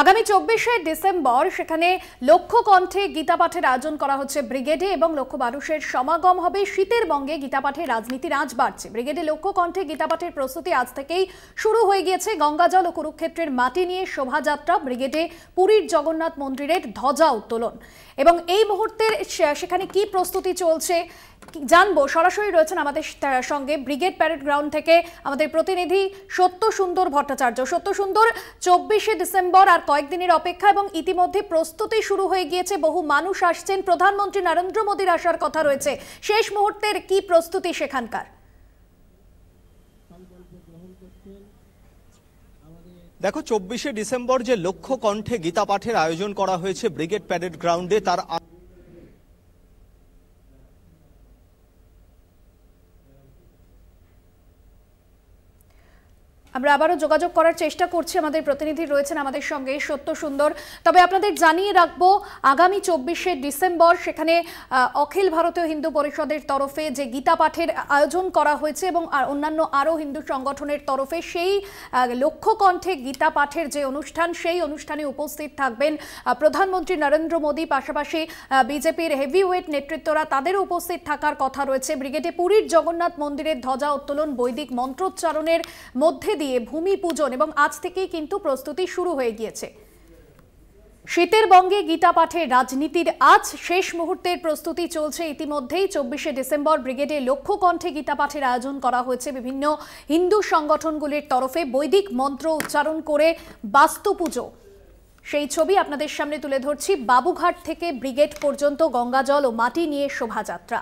আগামী 24শে ডিসেম্বর সেখানে লক্ষ কণ্ঠে গীতা পাঠের আয়োজন করা হচ্ছে ব্রিগেডে এবং লক্ষ মানুষের সমাগম হবে। শীতের বঙ্গে গীতা পাঠের রাজনীতির আঁচ বাড়ছে। ব্রিগেডে লক্ষ কণ্ঠে গীতা পাঠের প্রস্তুতি আজ থেকেই শুরু হয়ে গিয়েছে। গঙ্গাজল ও কুরুক্ষেত্রের মাটি নিয়ে শোভাযাত্রা, ব্রিগেডে পুরীর জগন্নাথ মন্দিরের ধ্বজা উত্তোলন এবং এই মুহূর্তে সেখানে কি প্রস্তুতি চলছে জানবো। সরাসরি রয়েছেন আমাদের সঙ্গে ব্রিগেড প্যারেড গ্রাউন্ড থেকে আমাদের প্রতিনিধি সত্য সুন্দর ভট্টাচার্য। সত্য সুন্দর, 24শে ডিসেম্বর আর কয়েকদিনের অপেক্ষা এবং ইতিমধ্যে প্রস্তুতি শুরু হয়ে গিয়েছে। বহু মানুষ আসছেন, প্রধানমন্ত্রী নরেন্দ্র মোদীর আসার কথা রয়েছে। শেষ মুহূর্তের কি প্রস্তুতি সেখানকার? দেখো, 24শে ডিসেম্বর যে লক্ষ কণ্ঠে গীতা পাঠের আয়োজন করা হয়েছে ব্রিগেড প্যারেড গ্রাউন্ডে, তার আমরা আবারও যোগাযোগ করার চেষ্টা করছি। আমাদের প্রতিনিধি রয়েছেন আমাদের সঙ্গে সত্য সুন্দর। তবে আপনাদের জানিয়ে রাখবো, আগামী 24শে ডিসেম্বর সেখানে অখিল ভারতীয় হিন্দু পরিষদের তরফে যে গীতা পাঠের আয়োজন করা হয়েছে এবং অন্যান্য আরও হিন্দু সংগঠনের তরফে সেই লক্ষ কণ্ঠে গীতা পাঠের যে অনুষ্ঠান, সেই অনুষ্ঠানে উপস্থিত থাকবেন প্রধানমন্ত্রী নরেন্দ্র মোদী, পাশাপাশি বিজেপির হেভিওয়েট নেতৃত্বরা, তাদেরও উপস্থিত থাকার কথা রয়েছে। ব্রিগেডে পুরীর জগন্নাথ মন্দিরের ধ্বজা উত্তোলন, বৈদিক মন্ত্রোচ্চারণের মধ্যে দিয়ে ভূমি পূজন এবং আজ থেকেই কিন্তু প্রস্তুতি শুরু হয়ে গিয়েছে। শীতের বঙ্গে গীতা পাঠের রাজনীতির আজ শেষ মুহূর্তের প্রস্তুতি চলছে ইতিমধ্যেই। 24শে ডিসেম্বর ব্রিগেডে লক্ষ কণ্ঠে গীতা পাঠের আয়োজন করা হয়েছে বিভিন্ন হিন্দু সংগঠনগুলির তরফে। বৈদিক মন্ত্র উচ্চারণ করে বাস্তু পুজো, সেই ছবি আপনাদের সামনে তুলে ধরছি। বাবুঘাট থেকে ব্রিগেড পর্যন্ত গঙ্গাজল ও মাটি নিয়ে শোভাযাত্রা।